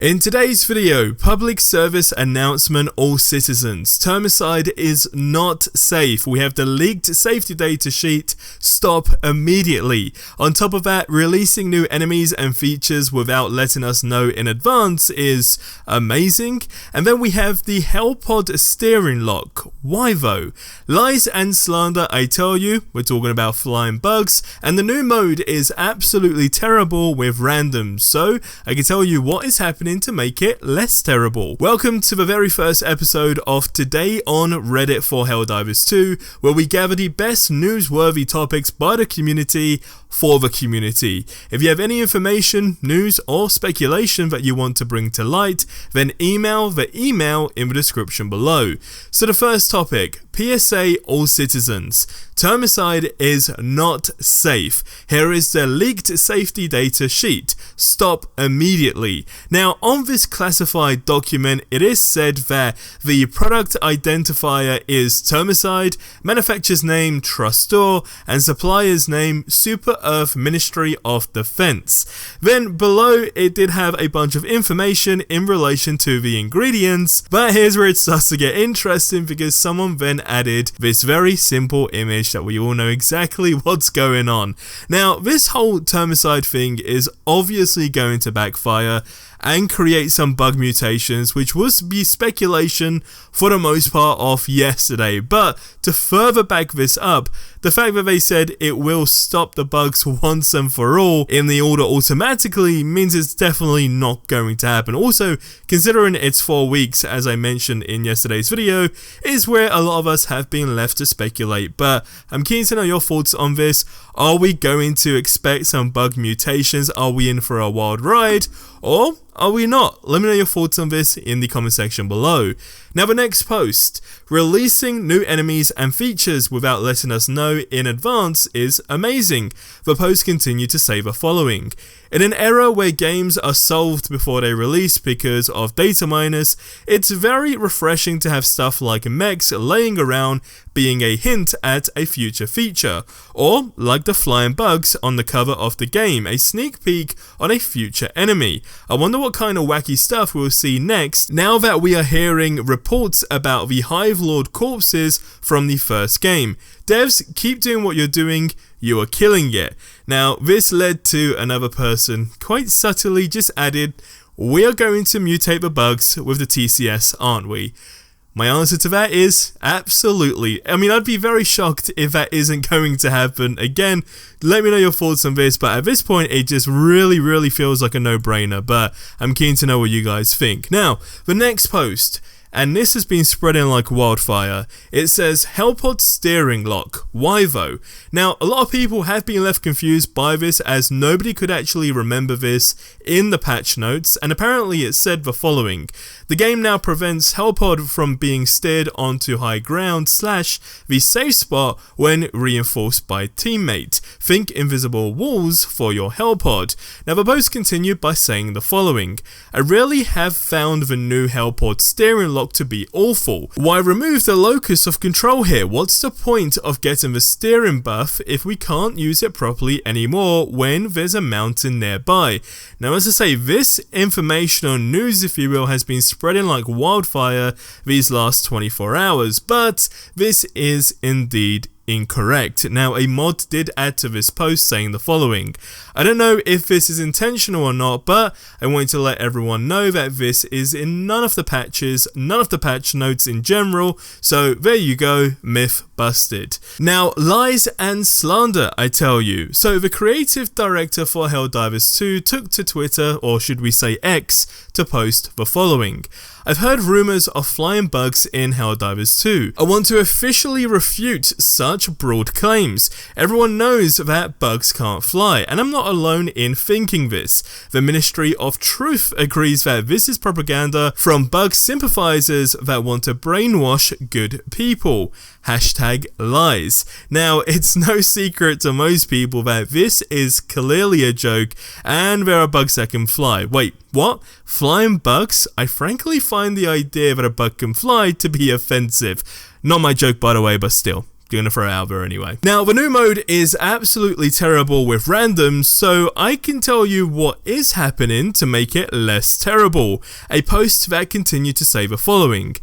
In today's video, public service announcement all citizens. Termicide is not safe. We have the leaked safety data sheet. Stop immediately. On top of that, releasing new enemies and features without letting us know in advance is amazing. And then we have the Hellpod Steering Lock. Why though? Lies and slander, I tell you. We're talking about flying bugs. And the new mode is absolutely terrible with randoms. So I can tell you what is happening to make it less terrible. Welcome to the very first episode of Today on Reddit for Helldivers 2, where we gather the best newsworthy topics by the community for the community. If you have any information, news or speculation that you want to bring to light, then email the email in the description below. So the first topic, PSA all citizens. Termicide is not safe. Here is the leaked safety data sheet. Stop immediately. Now on this classified document, it is said that the product identifier is Termicide, manufacturer's name Trustor, and supplier's name Super Earth Ministry of Defense. Then below it did have a bunch of information in relation to the ingredients, but here's where it starts to get interesting because someone then added this very simple image that we all know exactly what's going on. Now this whole Termicide thing is obviously going to backfire and create some bug mutations, which was the speculation for the most part of yesterday. But to further back this up, the fact that they said it will stop the bugs once and for all in the order automatically means it's definitely not going to happen. Also, considering it's 4 weeks, as I mentioned in yesterday's video, is where a lot of us have been left to speculate. But I'm keen to know your thoughts on this. Are we going to expect some bug mutations? Are we in for a wild ride? Or are we not? Let me know your thoughts on this in the comment section below. Now the next post, releasing new enemies and features without letting us know in advance is amazing. The post continued to say the following. In an era where games are solved before they release because of data miners, it's very refreshing to have stuff like mechs laying around being a hint at a future feature, or like the flying bugs on the cover of the game, a sneak peek on a future enemy. I wonder what kind of wacky stuff we'll see next now that we are hearing reports about the Hive Lord corpses from the first game. Devs, keep doing what you're doing, you are killing it. Now this led to another person quite subtly just added, we are going to mutate the bugs with the TCS, aren't we? My answer to that is absolutely. I mean, I'd be very shocked if that isn't going to happen. Again, let me know your thoughts on this, but at this point it just really feels like a no-brainer, but I'm keen to know what you guys think. Now, the next post, and this has been spreading like wildfire. It says Hellpod Steering Lock. Why though? Now a lot of people have been left confused by this as nobody could actually remember this in the patch notes, and apparently it said the following. The game now prevents Hellpod from being steered onto high ground / the safe spot when reinforced by teammate. Think invisible walls for your Hellpod. Now the post continued by saying the following. I really have found the new Hellpod Steering Lock to be awful. Why remove the locus of control here? What's the point of getting the steering buff if we can't use it properly anymore when there's a mountain nearby? Now as I say, this information or news, if you will, has been spreading like wildfire these last 24 hours, but this is indeed incorrect. Now a mod did add to this post saying the following. I don't know if this is intentional or not, but I wanted to let everyone know that this is in none of the patches, none of the patch notes in general, so there you go, myth busted. Now lies and slander, I tell you. So the creative director for Helldivers 2 took to Twitter, or should we say X, to post the following. I've heard rumors of flying bugs in Helldivers 2. I want to officially refute such broad claims. Everyone knows that bugs can't fly, and I'm not alone in thinking this. The Ministry of Truth agrees that this is propaganda from bug sympathizers that want to brainwash good people. #lies. Now, it's no secret to most people that this is clearly a joke, and there are bugs that can fly. Wait, what? Flying bugs? I frankly find the idea that a bug can fly to be offensive. Not my joke, by the way, but still. gonna throw it out there anyway. Now, the new mode is absolutely terrible with randoms, so I can tell you what is happening to make it less terrible. A post that continued to say the following.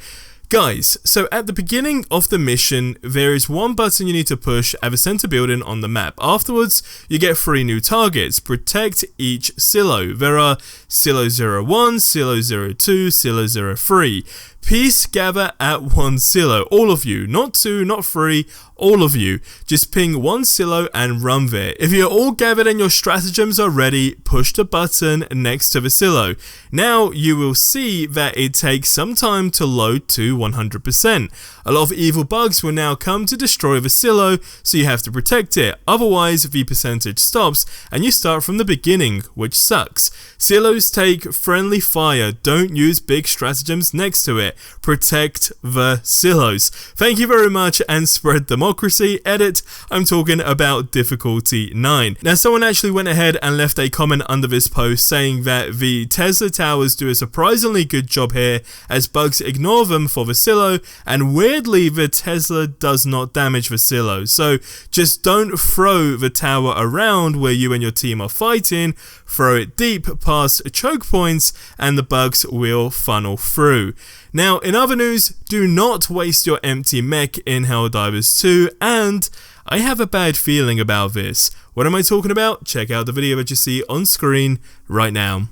Guys, so at the beginning of the mission, there is one button you need to push at the center building on the map. Afterwards, you get 3 new targets. Protect each silo. There are Silo 01, Silo 02, Silo 03. Peace gather at 1 silo. All of you. Not 2, not 3. All of you. Just ping 1 silo and run there. If you're all gathered and your stratagems are ready, push the button next to the silo. Now you will see that it takes some time to load to 100%. A lot of evil bugs will now come to destroy the silo, so you have to protect it. Otherwise, the percentage stops and you start from the beginning, which sucks. Silos take friendly fire. Don't use big stratagems next to it. Protect the silos. Thank you very much and spread democracy. Edit, I'm talking about difficulty 9. Now, someone actually went ahead and left a comment under this post saying that the Tesla towers do a surprisingly good job here as bugs ignore them for the silo, and weirdly the Tesla does not damage the silo. So just don't throw the tower around where you and your team are fighting. Throw it deep past choke points and the bugs will funnel through. Now, in other news, do not waste your empty mech in Helldivers 2, and I have a bad feeling about this. What am I talking about? Check out the video that you see on screen right now.